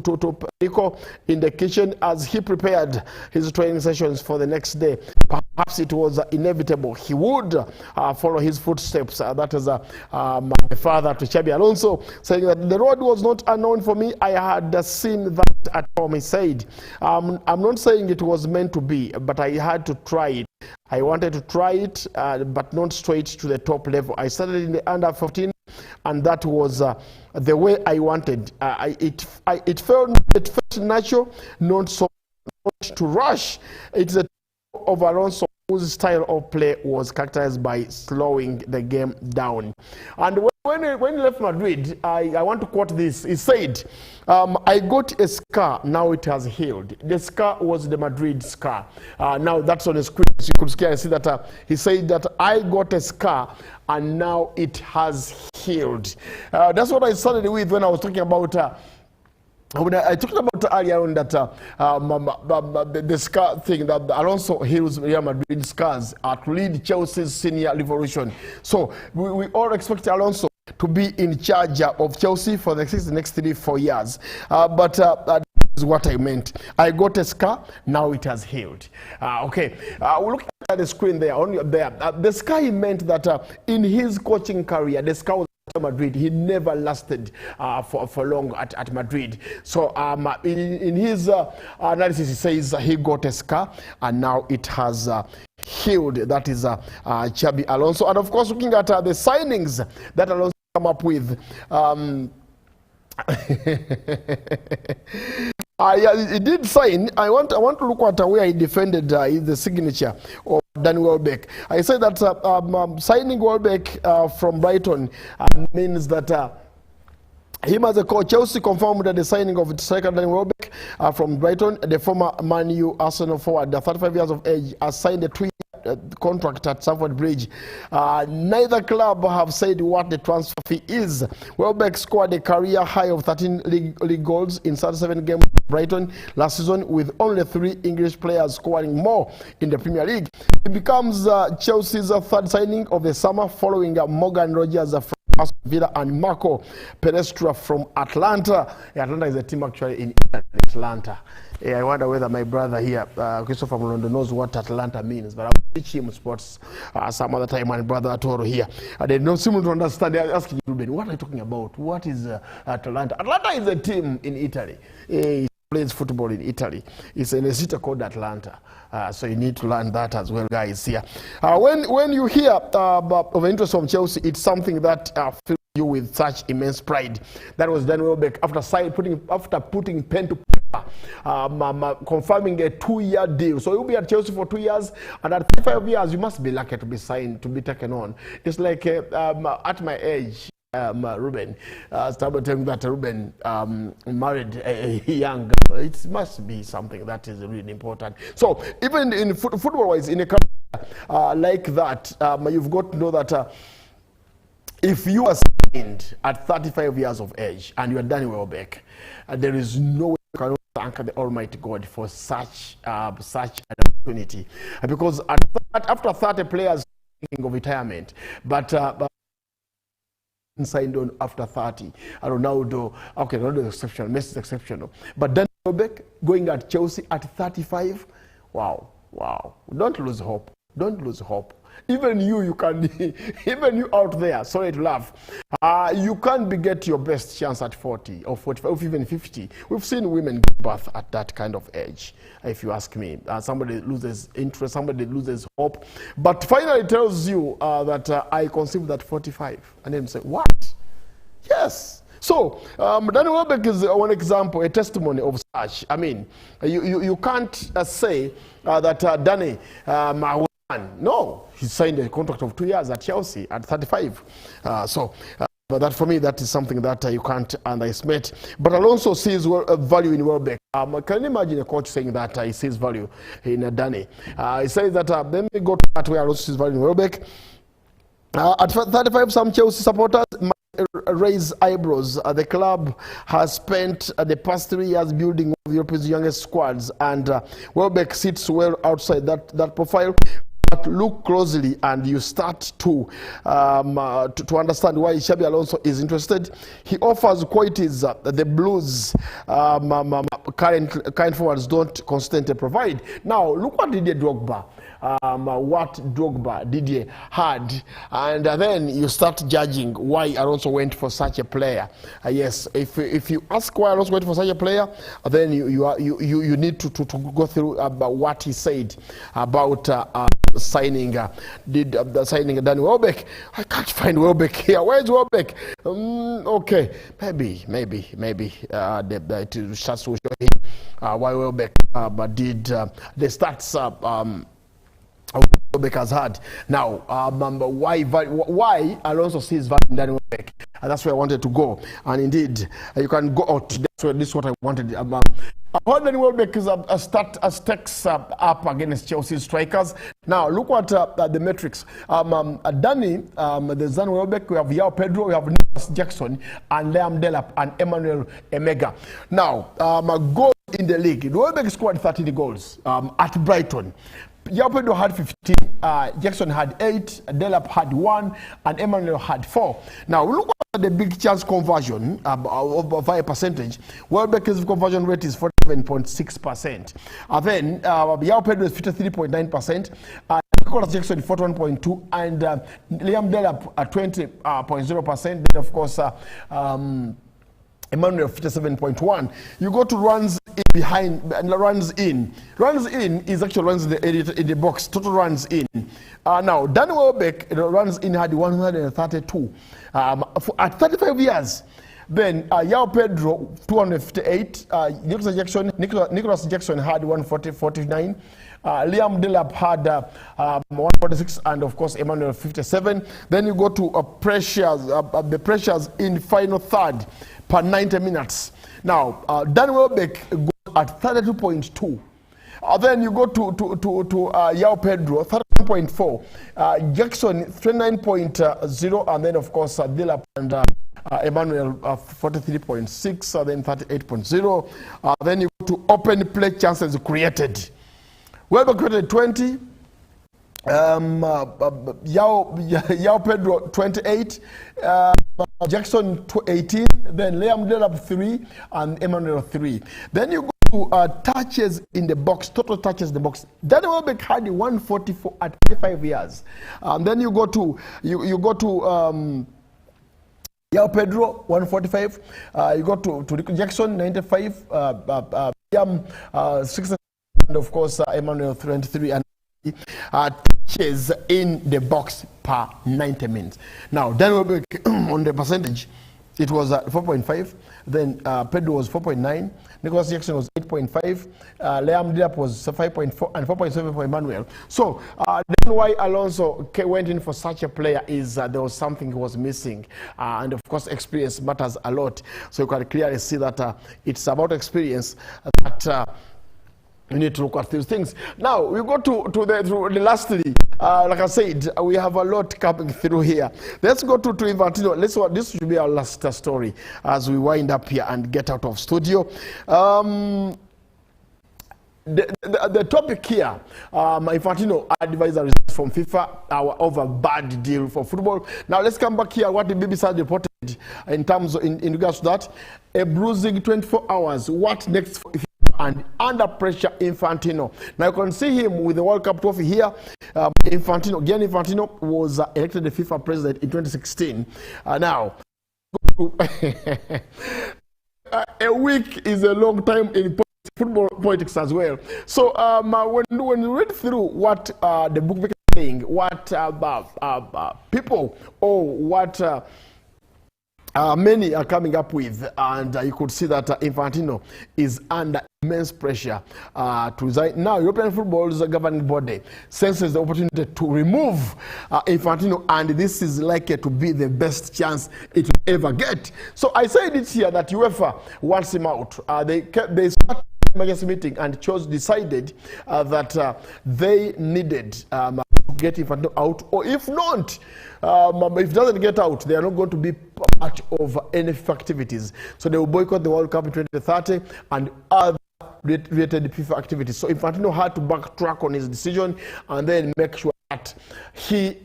Perico in the kitchen as he prepared his training sessions for the next day. Perhaps it was inevitable he would follow his footsteps. That is my father to Xabi Alonso, saying that the road was not unknown for me. I had seen that at home, he said. I'm not saying it was meant to be, but I had to try it. I wanted to try it, but not straight to the top level. I started in the under 15, and that was the way I wanted. It felt natural, not so much to rush. It's a of Alonso, whose style of play was characterized by slowing the game down. And when he left Madrid, I want to quote this. He said, I got a scar, now it has healed. The scar was the Madrid scar. Now that's on the screen. So you could see that he said that I got a scar and now it has healed. That's what I started with when I was talking about when I talked about earlier on that the scar thing, that Alonso heals Real Madrid scars to lead Chelsea's senior revolution. So we all expect Alonso to be in charge of Chelsea for the next 3-4 years. But that is what I meant. I got a scar, now it has healed. Okay, we're looking at the screen there. The scar he meant that in his coaching career, the scar was Madrid. He never lasted for long at Madrid. So in his analysis, he says he got a scar and now it has healed. That is Xabi Alonso. And of course, looking at the signings that Alonso come up with, he did sign. I want to look at where he defended the signature of Danny Welbeck. I said that signing Welbeck from Brighton means that him as a coach, Chelsea confirmed that the signing of striker Danny Welbeck from Brighton, the former Man U Arsenal forward, 35 years of age, has signed a 2-year contract at Stamford Bridge. Neither club have said what the transfer fee is. Welbeck scored a career high of 13 league goals in 37 games at Brighton last season, with only 3 English players scoring more in the Premier League. He becomes Chelsea's third signing of the summer, following Morgan Rogers from Aston Villa and Marco Perestra from Atlanta. Atlanta is a team actually in Atlanta. I wonder whether my brother here, Christopher Molondo, knows what Atlanta means, but I'll teach him sports some other time. My brother Toro here, they don't seem to understand. They're asking Ruben, what are you talking about? What is Atlanta? Atlanta is a team in Italy. plays football in Italy. It's in a city called Atlanta. So you need to learn that as well, guys. Here, when you hear of interest from Chelsea, it's something that fills you with such immense pride. That was Danny Welbeck after putting pen to paper, confirming a 2-year deal. So he'll be at Chelsea for 2 years, and at 35 years, you must be lucky to be signed, to be taken on. It's like at my age. Ruben, started telling that Ruben married a young girl. It must be something that is really important. So even in football-wise, in a career like that, you've got to know that if you are signed at 35 years of age and you are Danny Welbeck, there is no way you can thank the Almighty God for such an opportunity, because after 30 players thinking of retirement, but signed on after 30. Ronaldo, okay, Ronaldo is exceptional, Messi is exceptional. But Danny Welbeck going at Chelsea at 35, wow. Don't lose hope. Don't lose hope. Even you can, even you out there, sorry to laugh, you can't get your best chance at 40 or 45 or even 50. We've seen women give birth at that kind of age, if you ask me. Somebody loses interest, somebody loses hope. But finally tells you that I conceived at 45. And then you say, what? Yes. So, Danny Welbeck is one example, a testimony of such. I mean, you can't say that Danny no, he signed a contract of 2 years at Chelsea at 35. But that for me, that is something that you can't underestimate. But Alonso sees value in Welbeck. Can you imagine a coach saying that he sees value in Danny? He says that, let me go to that where Alonso sees value in Welbeck. At 35, some Chelsea supporters might raise eyebrows. The club has spent the past 3 years building one of Europe's youngest squads, and Welbeck sits well outside that profile. But look closely and you start to understand why Xabi Alonso is interested. He offers qualities the Blues current forwards don't constantly provide. Now, look what Didier Drogba. What Drogba Didier had, and then you start judging why Alonso went for such a player. Yes, if you ask why Alonso went for such a player, then you need to go through about what he said about signing Danny Welbeck. I can't find Welbeck here. Where is Welbeck? Okay, maybe it starts to show him why Welbeck did the stats. Welbeck has had. Now, why Alonso sees value in Danny Welbeck? That's where I wanted to go. And indeed, you can go out. This is what I wanted. Danny Welbeck is stacks up against Chelsea strikers. Now, look at the metrics. Danny, there's Danny Welbeck, we have Yao Pedro, we have Nicholas Jackson, and Liam Delap, and Emmanuel Emega. Now, goals in the league. Welbeck scored 30 goals at Brighton. Yao Pedro had 15, Jackson had 8, Delap had 1, and Emmanuel had 4. Now, look at the big chance conversion via percentage. Welbeck's conversion rate is 47.6%. Then Yao Pedro is 53.9%, Nicholas Jackson 41.2%, and Liam Delap 20.0%. Then, of course, Emmanuel 57.1. You go to runs in behind, runs in. Runs in is actually runs in the box. Total runs in. Now, Danny Welbeck runs in had 132 at 35 years. Then Yao Pedro 258. Nicholas Jackson had 149. Liam Delap had 146, and of course Emmanuel 57. Then you go to the pressures in final third per 90 minutes. Now, Danny Welbeck goes at 32.2. Then you go to Yao Pedro, 31.4. Jackson, 29.0. And then, of course, Delap and Emmanuel, 43.6. Then 38.0. Then you go to open play chances created. Welbeck created 20. Yao Pedro 28, Jackson 18, then Liam Delap 3, and Emmanuel 3. Then you go to touches in the box, total touches in the box. Danny Welbeck had 144 at 35 years. Then you go to Yao Pedro 145. You go to Jackson 95. 60, and of course Emmanuel 23, and touches in the box per 90 minutes. Now, Dan Welbeck on the percentage, it was 4.5. Then Pedro was 4.9. Nicholas Jackson was 8.5. Liam Delap was 5.4 and 4.7 for Emmanuel. So then why Alonso went in for such a player is there was something he was missing. And of course, experience matters a lot. So you can clearly see that it's about experience that we need to look at these things. Now, we go to the lastly, like I said, we have a lot coming through here. Let's go to Infantino. This should be our last story as we wind up here and get out of studio. The topic here, Infantino advisor from FIFA over bad deal for football. Now, let's come back here. What the BBC has reported in terms of, in regards to that, a bruising 24 hours. What next for FIFA? And under pressure, Infantino. Now you can see him with the World Cup trophy here. Gianni Infantino was elected the FIFA president in 2016. Now, a week is a long time in football politics as well. So when you read through what the bookmaker is saying, what people or what many are coming up with, and you could see that Infantino is under immense pressure to resign. Now, European football's governing body senses the opportunity to remove Infantino, and this is likely to be the best chance it will ever get. So I said it here that UEFA wants him out. They started emergency meeting and decided that they needed to get Infantino out, or if not, if it doesn't get out, they are not going to be part of any FIFA activities. So they will boycott the World Cup in 2030 and other related FIFA activities. So Infantino had to backtrack on his decision and then make sure that he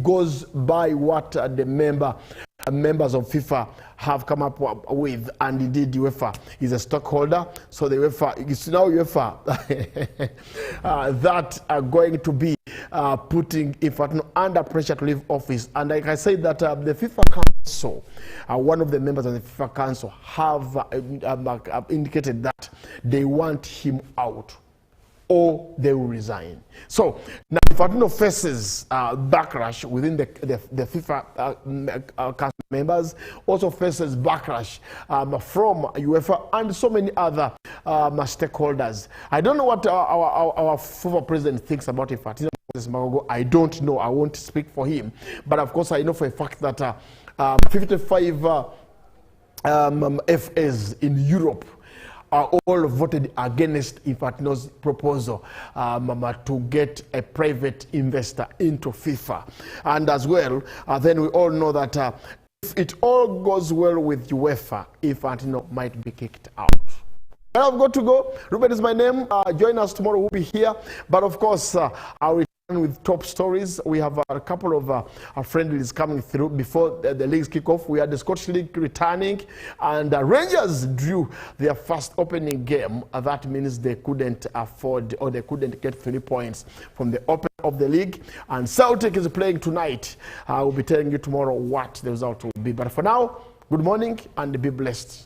goes by what the members of FIFA have come up with, and indeed UEFA is a stockholder. So the UEFA, it's now UEFA that are going to be putting Infantino under pressure to leave office. And like I said, that the FIFA Council, one of the members of the FIFA Council have indicated that they want him out, or they will resign. So now Infantino faces backlash within the FIFA Council members, also faces backlash from UEFA and so many other stakeholders. I don't know what our former president thinks about Infantino. I don't know. I won't speak for him. But of course, I know for a fact that 55 FAs in Europe are all voted against Infantino's proposal to get a private investor into FIFA. And as well, then we all know that if it all goes well with UEFA, Infantino might be kicked out. Well, I've got to go. Ruben is my name. Join us tomorrow. We'll be here. But of course, I'll return with top stories. We have a couple of our friendlies coming through before the leagues kick off. We had the Scottish League returning, and Rangers drew their first opening game. That means they couldn't afford, or they couldn't get 3 points from the open of the league. And Celtic is playing tonight. I will be telling you tomorrow what the result will be. But for now, good morning and be blessed.